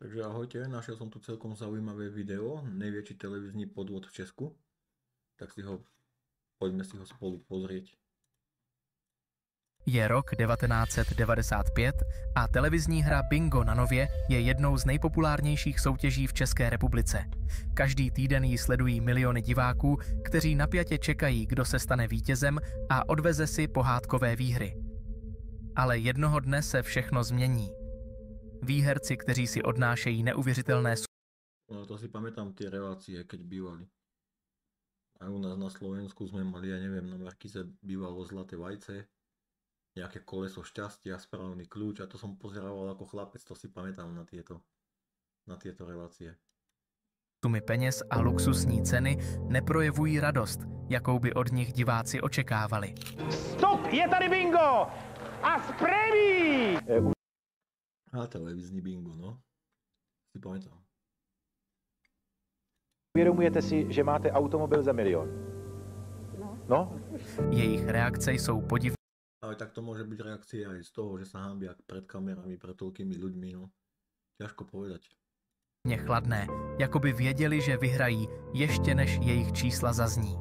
Takže ahojte, našiel som tu celkom zaujímavé video, najväčší televízny podvod v Česku, tak poďme si ho spolu pozrieť. Je rok 1995 a televizní hra Bingo na Nově je jednou z nejpopulárnějších soutěží v České republice. Každý týden ji sledují miliony diváků, kteří napjatě čekají, kdo se stane vítězem a odveze si pohádkové výhry. Ale jednoho dne se všechno změní. Výherci, kteří si odnášejí neuvěřitelné No to si pamätám tie relácie, keď bývali. Aj u nás na Slovensku sme mali, ja neviem, na Markize bývalo Zlaté vajce, nejaké koleso šťastia, správny kľúč, a to som pozerával ako chlapec, to si pamätám na tieto relácie. sumy peněz a luxusní ceny neprojevují radost, jakou by od nich diváci očekávali. Stop! Je tady bingo! A spremí! A televizní bingo, no. Si pamätám. Uvědomujete si, že máte automobil za milion? No? Jejich reakce jsou podivné. Ale tak to môže byť reakcia aj z toho, že sa hanbia pred kamerami, pred toľkými ľuďmi, no. Ťažko povedať. Chladné, jako by věděli, že vyhrají, ještě než jejich čísla zazní.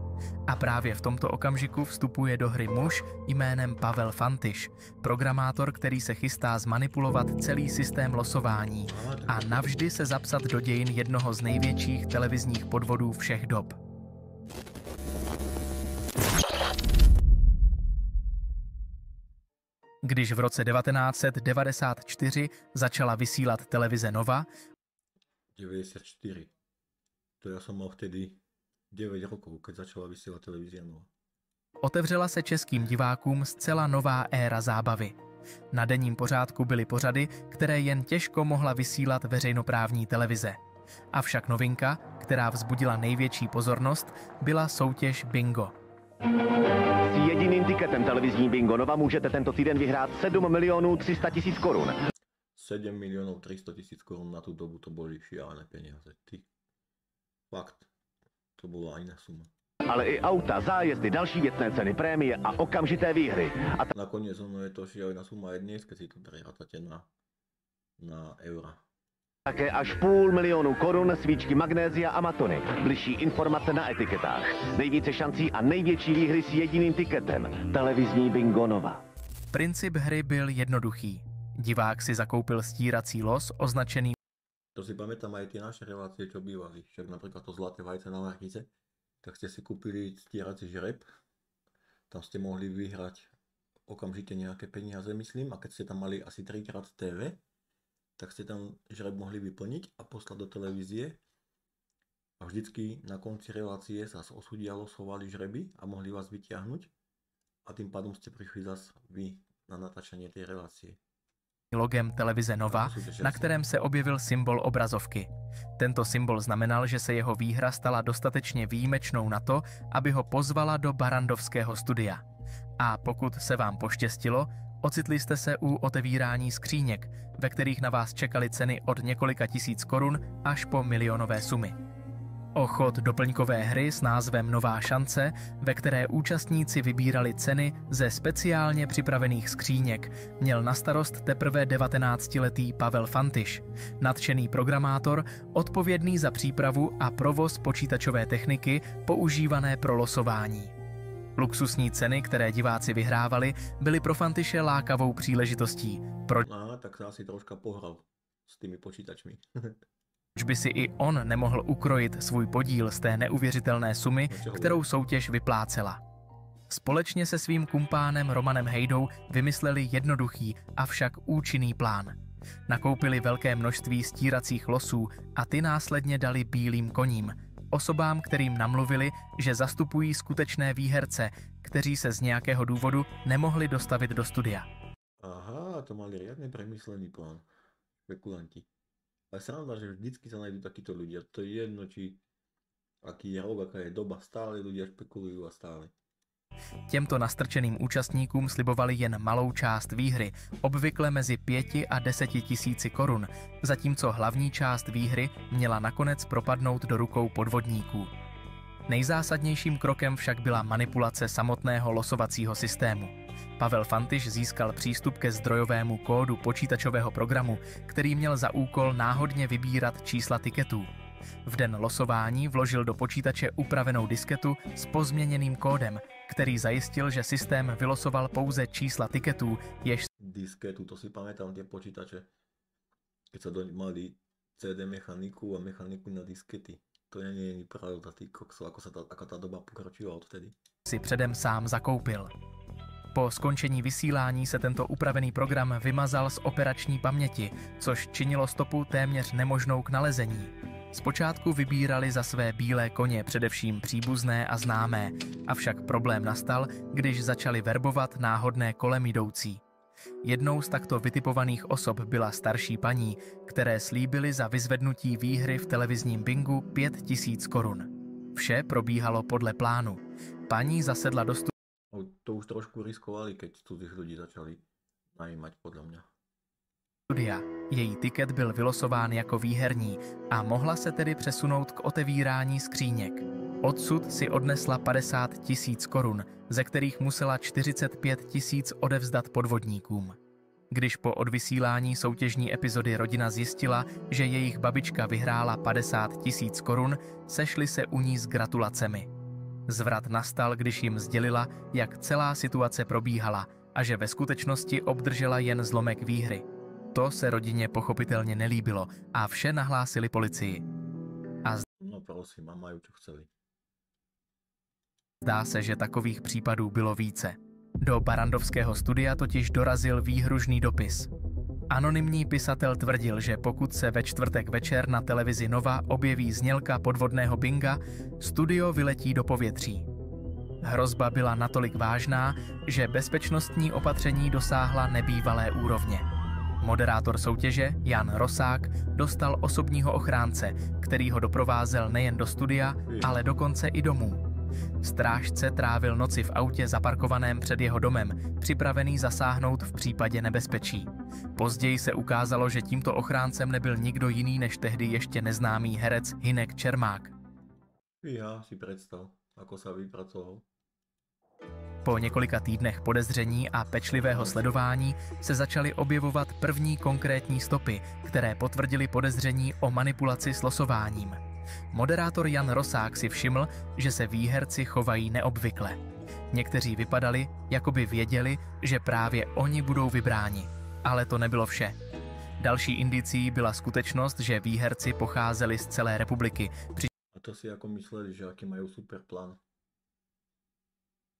A právě v tomto okamžiku vstupuje do hry muž jménem Pavel Fantyš, programátor, který se chystá zmanipulovat celý systém losování a navždy se zapsat do dějin jednoho z největších televizních podvodů všech dob. Když v roce 1994 začala vysílat televize Nova, 94. To ja som mal vtedy 9 rokov, keď začala vysielať televízia Nova. otevřela se českým divákům zcela nová éra zábavy. Na denním pořádku byly pořady, které jen těžko mohla vysílat veřejnoprávní televize. Avšak novinka, která vzbudila největší pozornost, byla soutěž Bingo. S jediným tiketem televizní Bingo Nova můžete tento týden vyhrát 7 milionů 300 000 korun. 7 miliónov 300 000 korun na tú dobu, to boli šialené peniaze. Ty. Fakt. To bola iná suma. Ale i auta, zájezdy, další věcné ceny, prémie a okamžité výhry. A Nakoniec ono je to šialená suma aj dnes, keď si to prerátate na eura. také až 500 000 korun, svíčky magnézia a matony. Bližší informace na etiketách. Nejvíce šancí a největší výhry s jediným tiketem. Televizní Bingo Nova. Princip hry byl jednoduchý. Divák si zakoupil stírací los označený To si pamätám aj tie naše relácie, čo bývali. Však napríklad to Zlaté vajce na Markize. Tak ste si kúpili stierací žreb. Tam ste mohli vyhrať okamžite nejaké peniaze, myslím. A keď ste tam mali asi 3x TV, tak ste tam žreb mohli vyplniť a poslať do televízie. A vždycky na konci relácie sa osudia losovali žreby a mohli vás vyťahnuť. A tým pádom ste prišli zas vy na natáčanie tej relácie. logem televize Nova, na kterém se objevil symbol obrazovky. Tento symbol znamenal, že se jeho výhra stala dostatečně výjimečnou na to, aby ho pozvala do barandovského studia. A pokud se vám poštěstilo, ocitli jste se u otevírání skříněk, ve kterých na vás čekaly ceny od několika tisíc korun až po milionové sumy. Ochod doplňkové hry s názvem Nová šance, ve které účastníci vybírali ceny ze speciálně připravených skříněk, měl na starost teprve 19letý Pavel Fantyš, nadšený programátor, odpovědný za přípravu a provoz počítačové techniky používané pro losování. Luxusní ceny, které diváci vyhrávali, byly pro Fantyše lákavou příležitostí. Proč Tak sa asi troška pohral s tými počítačmi. by si i on nemohl ukrojit svůj podíl z té neuvěřitelné sumy, kterou soutěž vyplácela? Společně se svým kumpánem Romanem Hejdou vymysleli jednoduchý, avšak účinný plán. Nakoupili velké množství stíracích losů a ty následně dali bílým koním, osobám, kterým namluvili, že zastupují skutečné výherce, kteří se z nějakého důvodu nemohli dostavit do studia. Aha, to mali riadne premyslený plán. Špekulanti. Ale sranda, že vždycky sa nájdú takíto ľudia. To je jedno, či aký je rok, aká je doba. Stále ľudia špekulujú a stále. Těmto nastrčeným účastníkům slibovali jen malou část výhry, obvykle mezi 5 a 10 tisíci korun, zatímco hlavní část výhry měla nakonec propadnout do rukou podvodníků. Nejzásadnějším krokem však byla manipulace samotného losovacího systému. Pavel Fantyš získal přístup ke zdrojovému kódu počítačového programu, který měl za úkol náhodně vybírat čísla tiketů. V den losování vložil do počítače upravenou disketu s pozměněným kódem, který zajistil, že systém vylosoval pouze čísla tiketů, jež disketu, to si pamätám, tie počítače, keď sa mali CD mechaniku a mechaniku na diskety. To nie je pravda, ty kokso, ako tá doba pokročila odvtedy. si předem sám zakoupil. Po skončení vysílání se tento upravený program vymazal z operační paměti, což činilo stopu téměř nemožnou k nalezení. Zpočátku vybírali za své bílé koně především příbuzné a známé, avšak problém nastal, když začali verbovat náhodné kolem jdoucí. Jednou z takto vytipovaných osob byla starší paní, které slíbily za vyzvednutí výhry v televizním bingu 5 000 korun. Vše probíhalo podle plánu. Paní zasedla do To už trošku riskovali, keď cudzích ľudí začali najímať, podľa mňa. studia. Její tiket byl vylosován jako výherní a mohla se tedy přesunout k otevírání skříněk. Odsud si odnesla 50 000 korun, ze kterých musela 45 000 odevzdat podvodníkům. Když po odvysílání soutěžní epizody rodina zjistila, že jejich babička vyhrála 50 000 korun, sešli se u ní s gratulacemi. Zvrat nastal, když jim sdělila, jak celá situace probíhala a že ve skutečnosti obdržela jen zlomek výhry. To se rodině pochopitelně nelíbilo a vše nahlásili policii. No prosím, a majú čo chceli. Zdá se, že takových případů bylo více. Do barandovského studia totiž dorazil výhružný dopis. Anonymní pisatel tvrdil, že pokud se ve čtvrtek večer na televizi Nova objeví znělka podvodného binga, studio vyletí do povětří. Hrozba byla natolik vážná, že bezpečnostní opatření dosáhla nebývalé úrovně. Moderátor soutěže, Jan Rosák, dostal osobního ochránce, který ho doprovázel nejen do studia, ale dokonce i domů. Strážce trávil noci v autě zaparkovaném před jeho domem, připravený zasáhnout v případě nebezpečí. Později se ukázalo, že tímto ochráncem nebyl nikdo jiný než tehdy ještě neznámý herec Hynek Čermák. Ja si predstav, ako sa vypracoval. Po několika týdnech podezření a pečlivého sledování se začaly objevovat první konkrétní stopy, které potvrdily podezření o manipulaci s losováním. Moderátor Jan Rosák si všiml, že se výherci chovají neobvykle. Někteří vypadali, jako by věděli, že právě oni budou vybráni. Ale to nebylo vše. Další indicií byla skutečnost, že výherci pocházeli z celé republiky. A to si ako mysleli, že aký majú super plán.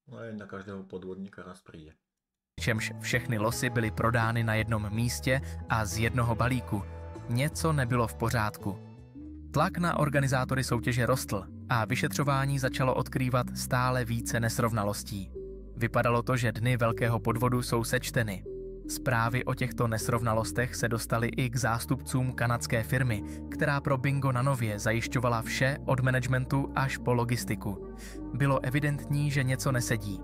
No aj na každého podvodníka raz príde. Přičemž všechny losy byly prodány na jednom místě a z jednoho balíku. Něco nebylo v pořádku. Tlak na organizátory soutěže rostl a vyšetřování začalo odkrývat stále více nesrovnalostí. Vypadalo to, že dny velkého podvodu jsou sečteny. Zprávy o těchto nesrovnalostech se dostaly i k zástupcům kanadské firmy, která pro bingo na Nově zajišťovala vše od managementu až po logistiku. Bylo evidentní, že něco nesedí.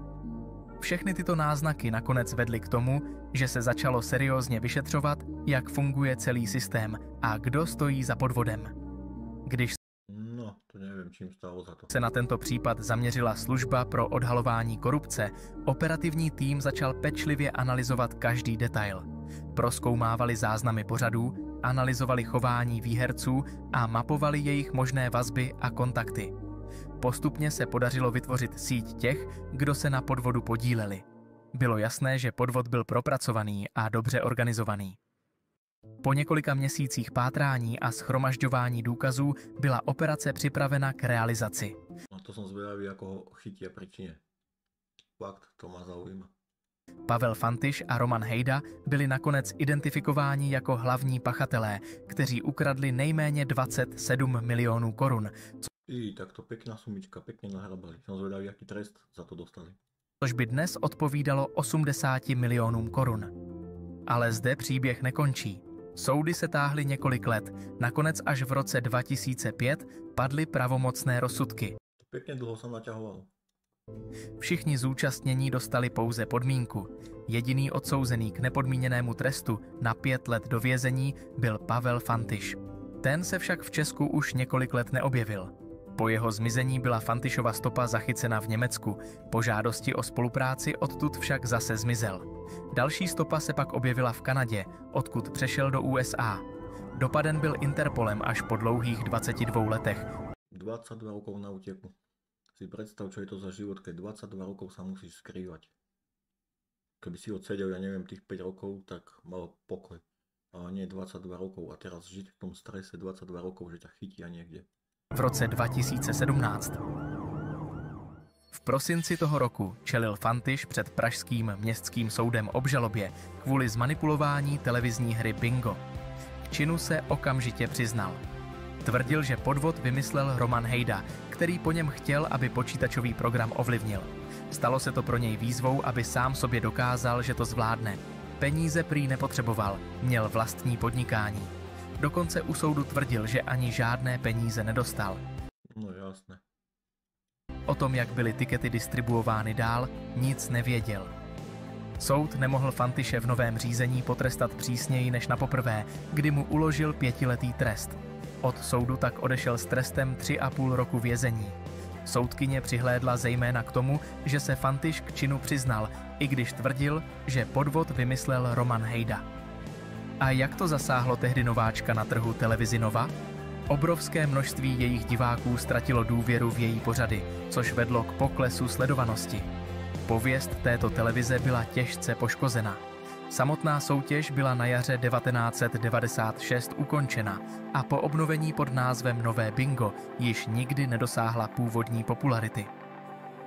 Všechny tyto náznaky nakonec vedly k tomu, že se začalo seriózně vyšetřovat, jak funguje celý systém a kdo stojí za podvodem. Když to nevím, čím stálo za to. Se na tento případ zaměřila služba pro odhalování korupce, operativní tým začal pečlivě analyzovat každý detail. Prozkoumávali záznamy pořadů, analyzovali chování výherců a mapovali jejich možné vazby a kontakty. Postupně se podařilo vytvořit síť těch, kdo se na podvodu podíleli. Bylo jasné, že podvod byl propracovaný a dobře organizovaný. Po několika měsících pátrání a shromažďování důkazů byla operace připravena k realizaci. No to som zvedavý, ako ho chytia príčine. Fakt, to ma zaujíma. Pavel Fantyš a Roman Hejda byli nakonec identifikováni jako hlavní pachatelé, kteří ukradli nejméně 27 milionů korun. Tak to pekná sumička, pekne nahrabali. Som zvedavý, aký trest za to dostali. Což by dnes odpovídalo 80 milionům korun. Ale zde příběh nekončí. Soudy se táhly několik let, nakonec až v roce 2005 padly pravomocné rozsudky. Pěkně dlouho jsem naťahoval. Všichni zúčastnění dostali pouze podmínku. Jediný odsouzený k nepodmíněnému trestu na 5 let do vězení byl Pavel Fantyš. Ten se však v Česku už několik let neobjevil. Po jeho zmizení byla Fantišova stopa zachycena v Německu, po žádosti o spolupráci odtud však zase zmizel. Další stopa se pak objevila v Kanadě, odkud přešel do USA. Dopaden byl Interpolem až po dlouhých 22 letech. 22 rokov na úteku. Si predstav, čo je to za život, keď 22 rokov sa musíš skrývať. Keby si odsedel, ja neviem, tých 5 rokov, tak mal pokoj. Ale nie 22 rokov a teraz žiť v tom strese 22 rokov, že ťa chytia niekde. V roce 2017. V prosinci toho roku čelil Fantiš před pražským městským soudem obžalobě kvůli zmanipulování televizní hry Bingo. K činu se okamžitě přiznal. Tvrdil, že podvod vymyslel Roman Hejda, který po něm chtěl, aby počítačový program ovlivnil. Stalo se to pro něj výzvou, aby sám sobě dokázal, že to zvládne. Peníze prý nepotřeboval, měl vlastní podnikání. Dokonce u soudu tvrdil, že ani žádné peníze nedostal. No jasné. O tom, jak byly tikety distribuovány dál, nic nevěděl. Soud nemohl Fantiše v novém řízení potrestat přísněji než na poprvé, kdy mu uložil 5letý trest. Od soudu tak odešel s trestem 3,5 roku vězení. Soudkyně přihlédla zejména k tomu, že se Fantiš k činu přiznal, i když tvrdil, že podvod vymyslel Roman Hejda. A jak to zasáhlo tehdy nováčka na trhu televizi Nova? Obrovské množství jejich diváků ztratilo důvěru v její pořady, což vedlo k poklesu sledovanosti. Pověst této televize byla těžce poškozena. Samotná soutěž byla na jaře 1996 ukončena a po obnovení pod názvem Nové Bingo již nikdy nedosáhla původní popularity.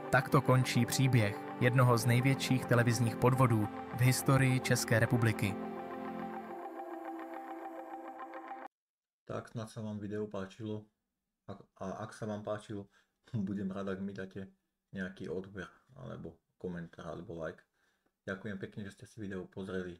Takto končí příběh jednoho z největších televizních podvodů v historii České republiky. Tak snad sa vám video páčilo a ak sa vám páčilo, budem rád, ak mi dáte nejaký odber alebo komentár alebo like. Ďakujem pekne, že ste si video pozreli